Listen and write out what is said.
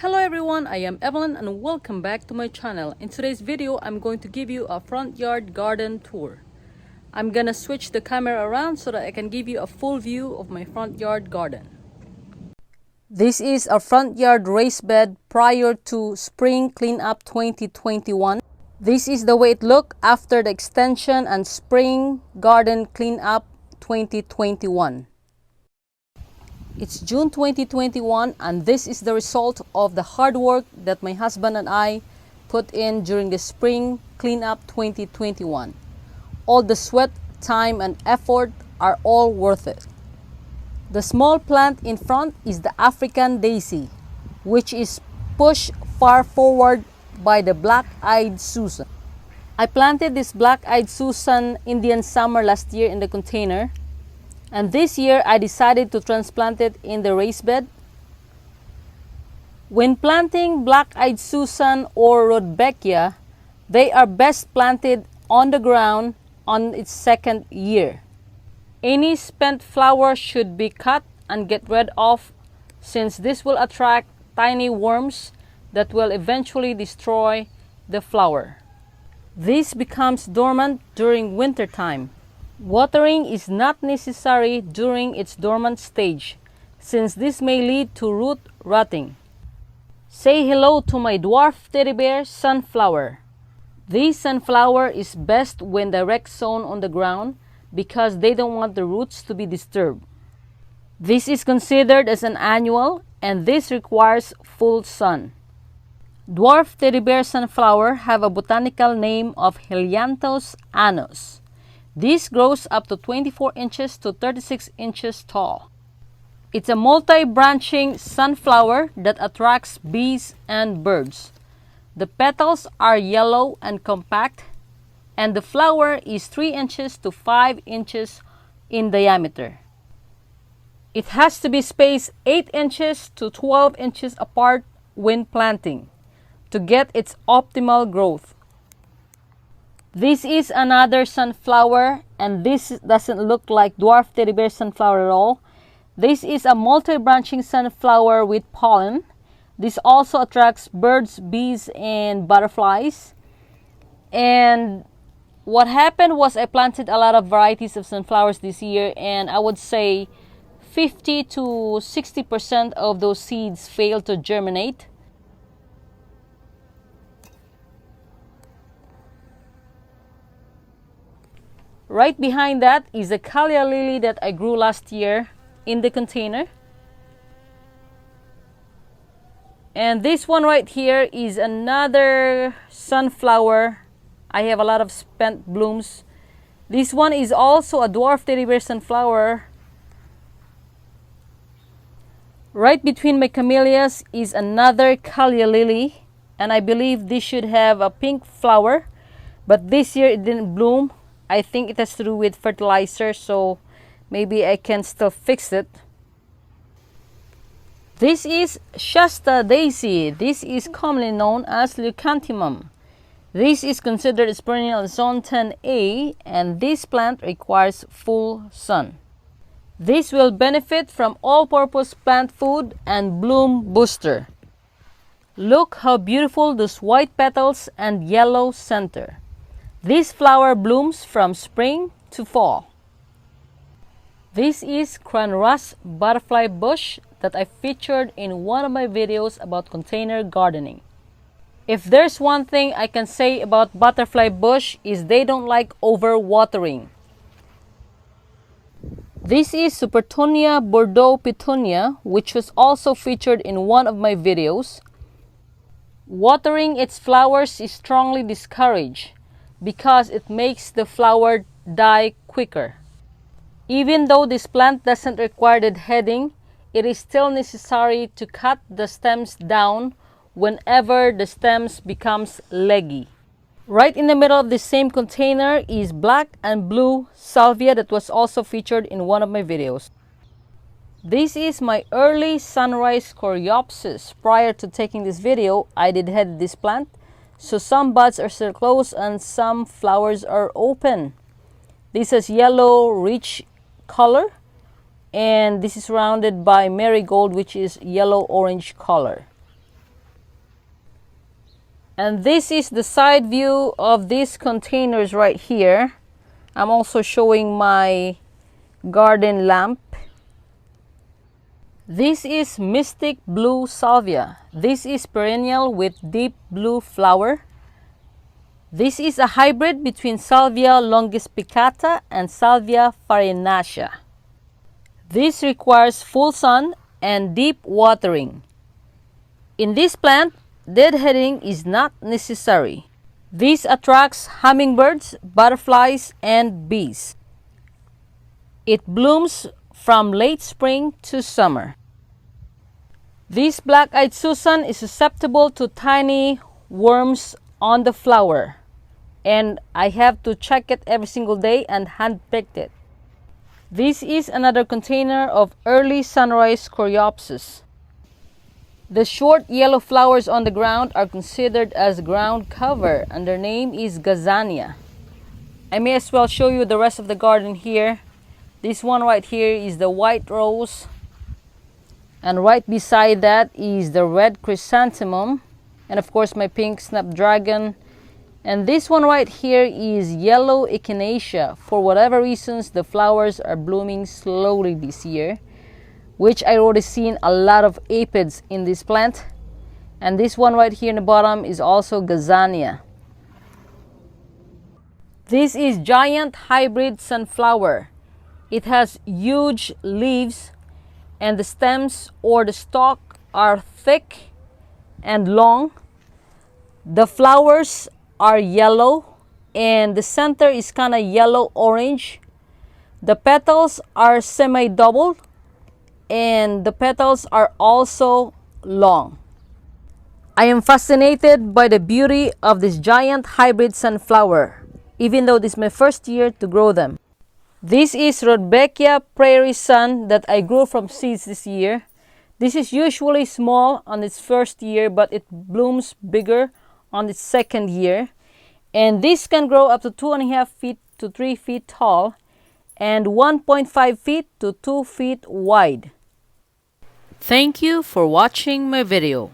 Hello everyone, I am Evelyn and welcome back to my channel. In today's video, I'm going to give you a front yard garden tour. I'm gonna switch the camera around so that I can give you a full view of my front yard garden. This is our front yard raised bed prior to spring cleanup 2021. This is the way it looked after the extension and spring garden cleanup 2021. It's June 2021 and this is the result of the hard work that my husband and I put in during the spring cleanup 2021. All the sweat, time and effort are all worth it. The small plant in front is the African Daisy, which is pushed far forward by the Black-Eyed Susan. I planted this Black-Eyed Susan Indian Summer last year in the container. And this year, I decided to transplant it in the raised bed. When planting Black-Eyed Susan or Rudbeckia, they are best planted on the ground on its second year. Any spent flower should be cut and get rid of, since this will attract tiny worms that will eventually destroy the flower. This becomes dormant during winter time. Watering is not necessary during its dormant stage, since this may lead to root rotting. Say hello to my dwarf teddy bear sunflower. This sunflower is best when direct sown on the ground because they don't want the roots to be disturbed. This is considered as an annual and this requires full sun. Dwarf teddy bear sunflower have a botanical name of Helianthus annus. This grows up to 24 inches to 36 inches tall. It's a multi-branching sunflower that attracts bees and birds. The petals are yellow and compact, and the flower is 3 inches to 5 inches in diameter. It has to be spaced 8 inches to 12 inches apart when planting to get its optimal growth. This is another sunflower, and this doesn't look like dwarf teddy bear sunflower at all. This is a multi-branching sunflower with pollen. This also attracts birds, bees, and butterflies. And what happened was I planted a lot of varieties of sunflowers this year, and I would say 50 to 60% of those seeds failed to germinate. Right behind that is a Callia lily that I grew last year in the container. And this one right here is another sunflower. I have a lot of spent blooms. This one is also a dwarf teddy bear sunflower. Right between my camellias is another Callia lily, and I believe this should have a pink flower, but this year it didn't bloom. I think it has to do with fertilizer, so maybe I can still fix it. This is Shasta Daisy. This is commonly known as leucanthemum. This is considered as perennial zone 10A, and this plant requires full sun. This will benefit from all-purpose plant food and bloom booster. Look how beautiful those white petals and yellow center. This flower blooms from spring to fall. This is cranrus butterfly bush that I featured in one of my videos about container gardening. If there's one thing I can say about butterfly bush is they don't like overwatering. This is Supertonia Bordeaux petunia, which was also featured in one of my videos. Watering its flowers is strongly discouraged because it makes the flower die quicker. Even though this plant doesn't require deadheading, it is still necessary to cut the stems down whenever the stems becomes leggy. Right in the middle of the same container is black and blue Salvia that was also featured in one of my videos. This is my early sunrise Choreopsis. Prior to taking this video, I deadheaded this plant. So some buds are still closed and some flowers are open. This has yellow rich color, and this is surrounded by marigold, which is yellow orange color. And this is the side view of these containers right here. I'm also showing my garden lamp. This is Mystic Blue Salvia. This is perennial with deep blue flower. This is a hybrid between Salvia longispicata and Salvia farinacea. This requires full sun and deep watering. In this plant, deadheading is not necessary. This attracts hummingbirds, butterflies, and bees. It blooms from late spring to summer. This black-eyed Susan is susceptible to tiny worms on the flower, and I have to check it every single day and hand-pick it. This is another container of early sunrise Choreopsis. The short yellow flowers on the ground are considered as ground cover, and their name is Gazania. I may as well show you the rest of the garden here. This one right here is the white rose, and right beside that is the red chrysanthemum, and of course my pink snapdragon. And this one right here is yellow echinacea. For whatever reasons, the flowers are blooming slowly this year, which I already seen a lot of aphids in this plant. And this one right here in the bottom is also Gazania. This is giant hybrid sunflower. It has huge leaves, and the stems or the stalk are thick and long. The flowers are yellow, and the center is kind of yellow-orange. The petals are semi-double, and the petals are also long. I am fascinated by the beauty of this giant hybrid sunflower, even though this is my first year to grow them. This is Rudbeckia Prairie Sun that I grew from seeds this year. This is usually small on its first year, but it blooms bigger on its second year. And this can grow up to 2.5 feet to 3 feet tall and 1.5 feet to 2 feet wide. Thank you for watching my video.